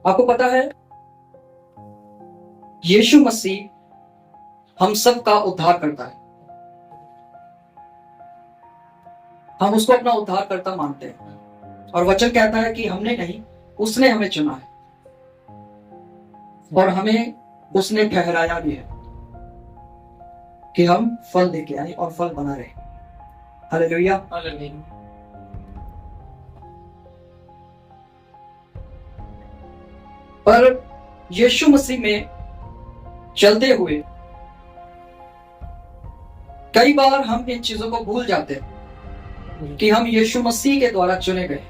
आपको पता है यीशु मसीह हम सब का उद्धार करता है। हम उसको अपना उद्धार करता मानते हैं और वचन कहता है कि हमने नहीं, उसने हमें चुना है और हमें उसने ठहराया भी है कि हम फल लेके आए और फल बना रहे। हालेलुया। पर यीशु मसीह में चलते हुए कई बार हम इन चीजों को भूल जाते हैं कि हम यीशु मसीह के द्वारा चुने गए।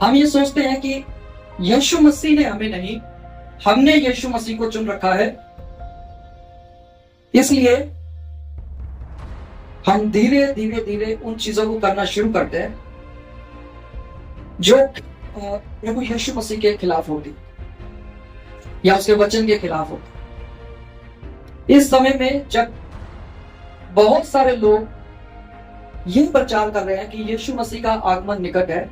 हम ये सोचते हैं कि यीशु मसीह ने हमें नहीं, हमने यीशु मसीह को चुन रखा है, इसलिए हम धीरे धीरे धीरे उन चीजों को करना शुरू करते हैं जो प्रभु यीशु मसीह के खिलाफ होती या उसके वचन के खिलाफ होती। इस समय में जब बहुत सारे लोग ये प्रचार कर रहे हैं कि यीशु मसीह का आगमन निकट है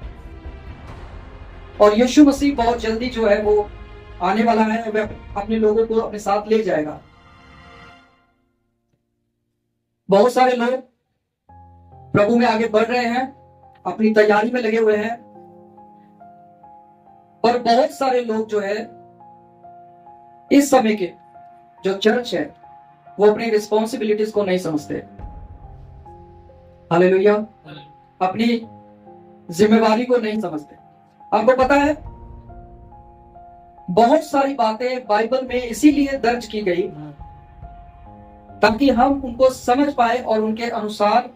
और यीशु मसीह बहुत जल्दी जो है वो आने वाला है, वह अपने लोगों को अपने साथ ले जाएगा। बहुत सारे लोग प्रभु में आगे बढ़ रहे हैं, अपनी तैयारी में लगे हुए हैं, पर बहुत सारे लोग जो है इस समय के जो चर्च है वो अपनी रिस्पॉन्सिबिलिटीज को नहीं समझते। हालेलुया। अपनी जिम्मेवारी को नहीं समझते। आपको पता है बहुत सारी बातें बाइबल में इसीलिए दर्ज की गई ताकि हम उनको समझ पाए और उनके अनुसार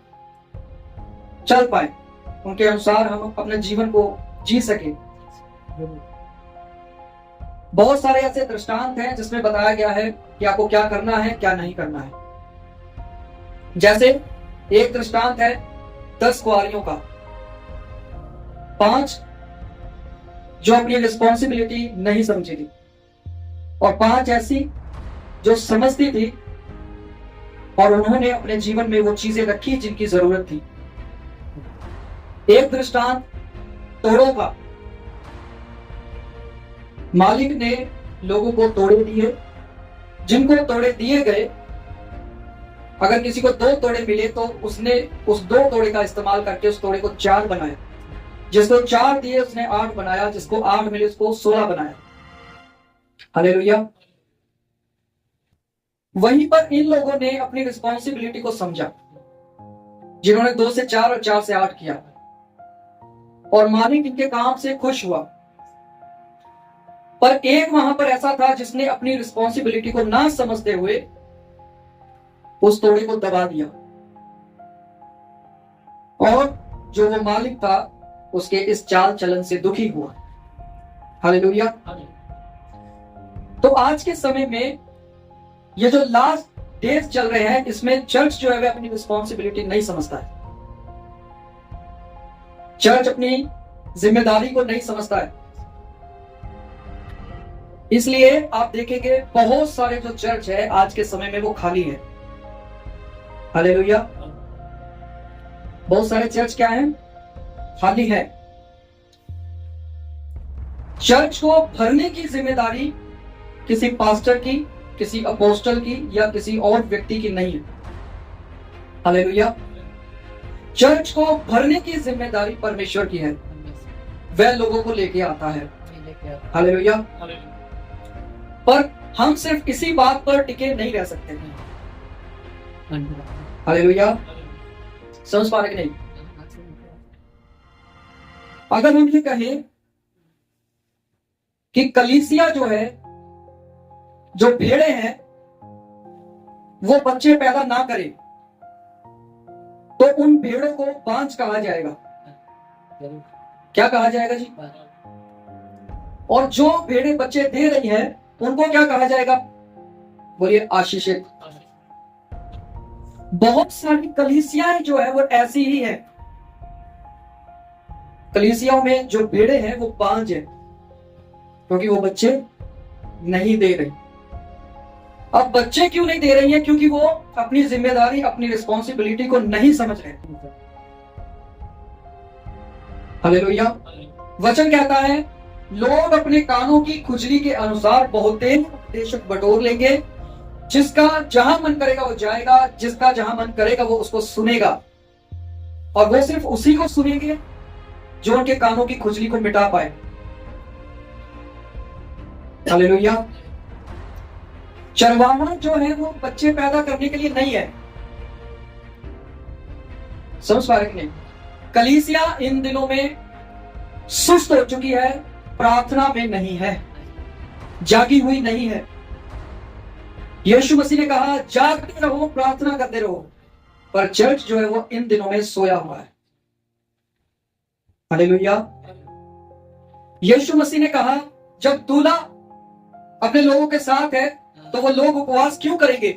चल पाए, उनके अनुसार हम अपने जीवन को जी सके। बहुत सारे ऐसे दृष्टांत हैं जिसमें बताया गया है कि आपको क्या करना है, क्या नहीं करना है। जैसे एक दृष्टांत है 10 कुंवारियों का। 5 जो अपनी रिस्पॉन्सिबिलिटी नहीं समझी थी और 5 ऐसी जो समझती थी और उन्होंने अपने जीवन में वो चीजें रखी जिनकी जरूरत थी। एक दृष्टांत तोड़ों का। मालिक ने लोगों को तोड़े दिए, जिनको तोड़े दिए गए, अगर किसी को 2 तोड़े मिले तो उसने उस 2 तोड़े का इस्तेमाल करके उस तोड़े को 4 बनाया। जिसको 4 दिए उसने 8 बनाया, जिसको 8 मिले उसको 16 बनाया। हालेलुया। वहीं पर इन लोगों ने अपनी रिस्पॉन्सिबिलिटी को समझा, जिन्होंने 2 से 4 और 4 से 8 किया, और मालिक इनके काम से खुश हुआ। पर एक वहां पर ऐसा था जिसने अपनी रिस्पॉन्सिबिलिटी को ना समझते हुए उस तोड़े को दबा दिया और जो वो मालिक था उसके इस चाल चलन से दुखी हुआ। हालेलुया। तो आज के समय में ये जो लास्ट डेज चल रहे हैं, इसमें चर्च जो है वह अपनी रिस्पॉन्सिबिलिटी नहीं समझता है। चर्च अपनी जिम्मेदारी को नहीं समझता है। इसलिए आप देखेंगे बहुत सारे जो चर्च है आज के समय में वो खाली है। हालेलुया। बहुत सारे चर्च क्या है? खाली है। चर्च को भरने की जिम्मेदारी किसी पास्टर की, किसी अपोस्टल की या किसी और व्यक्ति की नहीं है। हालेलुया। चर्च को भरने की जिम्मेदारी परमेश्वर की है, वह लोगों को लेके आता है। हालेलुया। पर हम सिर्फ इसी बात पर टिके नहीं रह सकते। हालेलुया। समझ पा रहे कि नहीं? अगर हम ये कहें कि कलीसिया जो है, जो भेड़े हैं, वो बच्चे पैदा ना करे तो उन भेड़ों को बांझ कहा जाएगा। क्या कहा जाएगा जी? और जो भेड़े बच्चे दे रही हैं उनको क्या कहा जाएगा? बोलिए आशीषित। बहुत सारी कलीसियाएं जो है वो ऐसी ही है। कलीसियाओं में जो भेड़े हैं वो बांझ है क्योंकि वो बच्चे नहीं दे रही। अब बच्चे क्यों नहीं दे रही है? क्योंकि वो अपनी जिम्मेदारी, अपनी रिस्पॉन्सिबिलिटी को नहीं समझ रहे। हालेलुया। वचन कहता है लोग अपने कानों की खुजली के अनुसार बहुतेरे उपदेशक बटोर लेंगे, जिसका जहां मन करेगा वो जाएगा, जिसका जहां मन करेगा वो उसको सुनेगा, और वो सिर्फ उसी को सुनेंगे जो उनके कानों की खुजली को मिटा पाए। हालेलुया। चरवाहा जो है वो बच्चे पैदा करने के लिए नहीं है, समझ पा रहे नहीं? कलीसिया इन दिनों में सुस्त हो चुकी है, प्रार्थना में नहीं है, जागी हुई नहीं है। यीशु मसीह ने कहा जागते रहो, प्रार्थना करते रहो, पर चर्च जो है वो इन दिनों में सोया हुआ है। हालेलुया। यीशु मसीह ने कहा जब दूल्हा अपने लोगों के साथ है तो वो लोग उपवास क्यों करेंगे,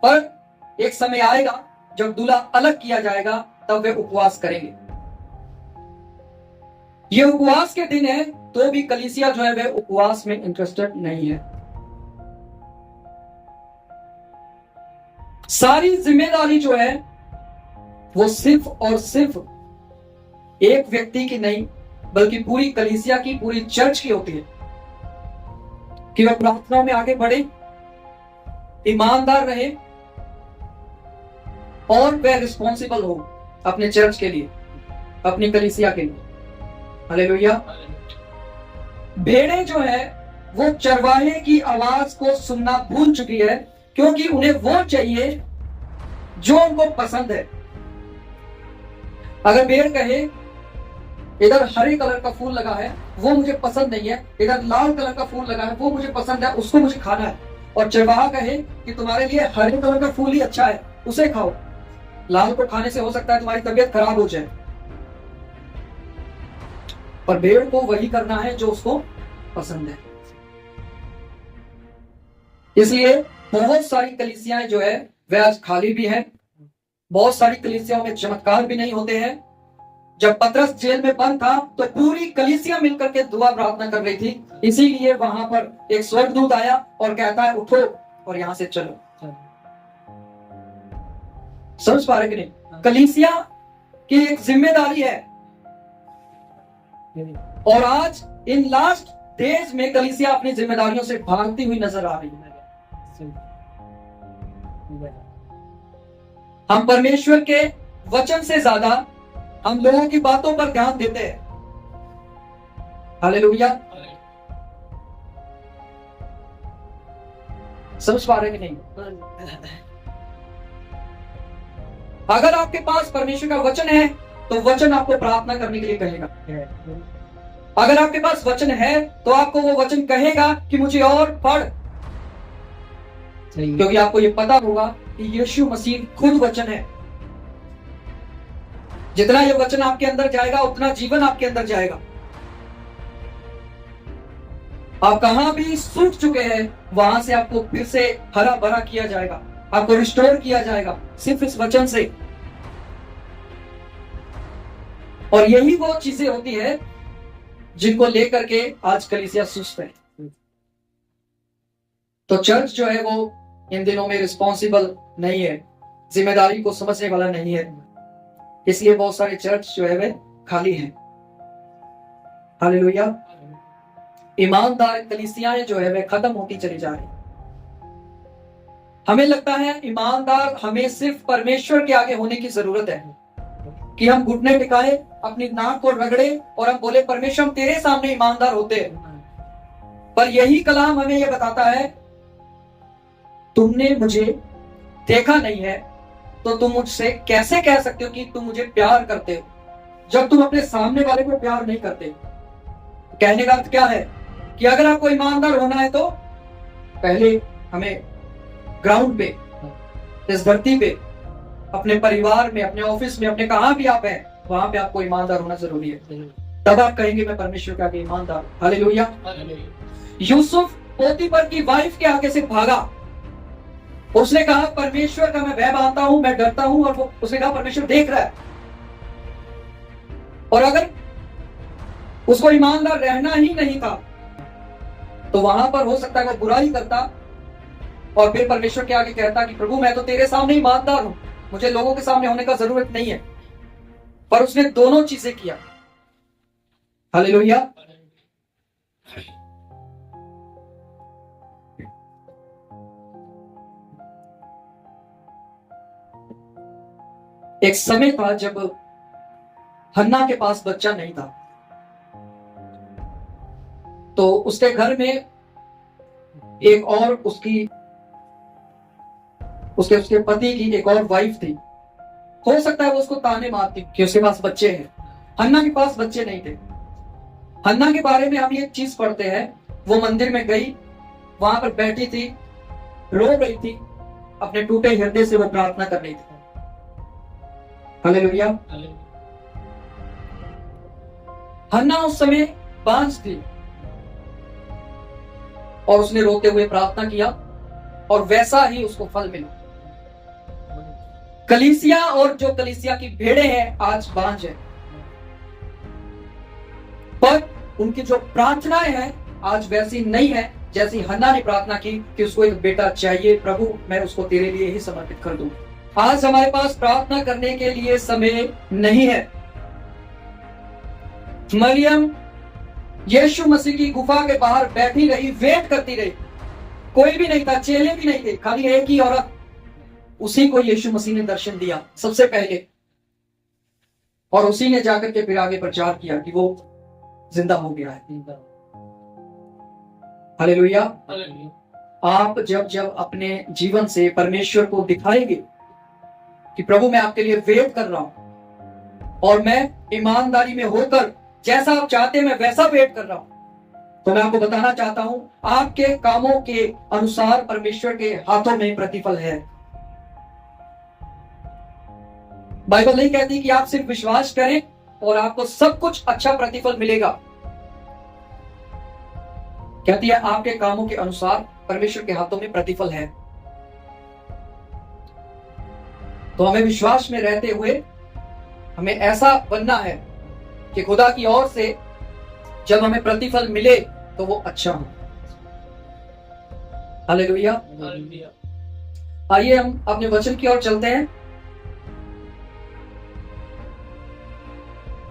पर एक समय आएगा जब दूल्हा अलग किया जाएगा तब वे उपवास करेंगे। ये उपवास के दिन है तो भी कलीसिया जो है वे उपवास में इंटरेस्टेड नहीं है। सारी जिम्मेदारी जो है वो सिर्फ और सिर्फ एक व्यक्ति की नहीं बल्कि पूरी कलीसिया की, पूरी चर्च की होती है कि वह प्रार्थना में आगे बढ़े, ईमानदार रहे और वह रिस्पॉन्सिबल हो अपने चर्च के लिए, अपनी कलीसिया के लिए। हालेलुया। भेड़ें जो है वो चरवाहे की आवाज को सुनना भूल चुकी है, क्योंकि उन्हें वो चाहिए जो उनको पसंद है। अगर भेड़ कहे इधर हरे कलर का फूल लगा है वो मुझे पसंद नहीं है, इधर लाल कलर का फूल लगा है वो मुझे पसंद है, उसको मुझे खाना है, और चरवाहा कहे कि तुम्हारे लिए हरे कलर का फूल ही अच्छा है, उसे खाओ, लाल को खाने से हो सकता है तुम्हारी तबीयत खराब हो जाए। पर भेड़ को वही करना है जो उसको पसंद है। इसलिए बहुत सारी कलीसियाएं जो है वह आज खाली भी है। बहुत सारी कलीसियाओं में चमत्कार भी नहीं होते हैं। जब पतरस जेल में बंद था तो पूरी कलीसिया मिलकर के दुआ प्रार्थना कर रही थी, इसीलिए वहां पर एक स्वर्गदूत आया और कहता है उठो और यहां से चलो। समझ पा रहे कि नहीं? कलीसिया की एक जिम्मेदारी है, और आज इन लास्ट डेज में कलीसिया अपनी जिम्मेदारियों से भागती हुई नजर आ रही है। हम परमेश्वर के वचन से ज्यादा हम लोगों की बातों पर ध्यान देते हैं। हालेलुया। समझ पा रहे कि नहीं? अगर आपके पास परमेश्वर का वचन है तो वचन आपको प्रार्थना करने के लिए कहेगा। अगर आपके पास वचन है तो आपको वो वचन कहेगा कि मुझे और पढ़, क्योंकि आपको ये पता होगा कि यीशु मसीह खुद वचन है। जितना ये वचन आपके अंदर जाएगा उतना जीवन आपके अंदर जाएगा। आप कहां भी सूख चुके हैं वहां से आपको फिर से हरा भरा किया जाएगा, आपको रिस्टोर किया जाएगा सिर्फ इस वचन से। और यही वो चीजें होती है जिनको लेकर के आज कलीसिया सुस्त है। तो चर्च जो है वो इन दिनों में रिस्पॉन्सिबल नहीं है, जिम्मेदारी को समझने वाला नहीं है, इसलिए बहुत सारे चर्च जो है वे खाली हैं। हालेलुया। ईमानदार कलीसियाएं जो है वे खत्म होती चली जा रही। हमें लगता है ईमानदार हमें सिर्फ परमेश्वर के आगे होने की जरूरत है कि हम घुटने टिकाए, अपनी नाक को रगड़े और हम बोले परमेश्वर हम तेरे सामने ईमानदार होते हैं। पर यही कलाम हमें यह बताता है तुमने मुझे देखा नहीं है तो तुम मुझसे कैसे कह सकते हो कि तुम मुझे प्यार करते हो, जब तुम अपने सामने वाले को प्यार नहीं करते। कहने का अर्थ क्या है कि अगर आपको ईमानदार होना है तो पहले हमें ग्राउंड पे, इस धरती पे, अपने परिवार में, अपने ऑफिस में, अपने कहां भी आप हैं वहां पे आपको ईमानदार होना जरूरी है। तब आप कहेंगे मैं परमेश्वर के आगे ईमानदार। हालेलुया। यूसुफ पोतीफर की वाइफ के आगे से भागा, उसने कहा परमेश्वर का मैं भय मानता हूं, मैं डरता हूं, और वो उसने कहा परमेश्वर देख रहा है। और अगर उसको ईमानदार रहना ही नहीं था तो वहां पर हो सकता है वो बुराई करता और फिर परमेश्वर के आगे कहता कि प्रभु मैं तो तेरे सामने ईमानदार हूं, मुझे लोगों के सामने होने का जरूरत नहीं है। पर उसने दोनों चीजें किया। हालेलुया। एक समय था जब हन्ना के पास बच्चा नहीं था, तो उसके घर में एक और उसके उसके पति की एक और वाइफ थी। हो सकता है वो उसको ताने मारती कि उसके पास बच्चे हैं। हन्ना के पास बच्चे नहीं थे। हन्ना के बारे में हम ये चीज पढ़ते हैं, वो मंदिर में गई, वहां पर बैठी थी, रो रही थी, अपने टूटे हृदय से वो प्रार्थना कर रही थी। हालेलुया। हन्ना उस समय बांझ थी और उसने रोते हुए प्रार्थना किया और वैसा ही उसको फल मिला। कलीसिया और जो कलीसिया की भेड़े हैं आज बांझ है, पर उनकी जो प्रार्थनाएं हैं आज वैसी नहीं है जैसी हन्ना ने प्रार्थना की कि उसको एक बेटा चाहिए, प्रभु मैं उसको तेरे लिए ही समर्पित कर दूं। आज हमारे पास प्रार्थना करने के लिए समय नहीं है। मरियम यीशु मसीह की गुफा के बाहर बैठी रही, वेट करती रही। कोई भी नहीं था, चेले भी नहीं थे, खाली एक ही औरत। उसी को यीशु मसीह ने दर्शन दिया सबसे पहले, और उसी ने जाकर के फिर आगे प्रचार किया कि वो जिंदा हो गया है। हालेलुया। आप जब जब अपने जीवन से परमेश्वर को दिखाएंगे कि प्रभु मैं आपके लिए वेट कर रहा हूं और मैं ईमानदारी में होकर जैसा आप चाहते हैं मैं वैसा वेट कर रहा हूं, तो मैं आपको बताना चाहता हूं आपके कामों के अनुसार परमेश्वर के हाथों में प्रतिफल है। बाइबल नहीं कहती कि आप सिर्फ विश्वास करें और आपको सब कुछ अच्छा प्रतिफल मिलेगा। कहती है आपके कामों के अनुसार परमेश्वर के हाथों में प्रतिफल है। तो हमें विश्वास में रहते हुए हमें ऐसा बनना है कि खुदा की ओर से जब हमें प्रतिफल मिले तो वो अच्छा हो। हालेलुया। आइए हम अपने वचन की ओर चलते हैं।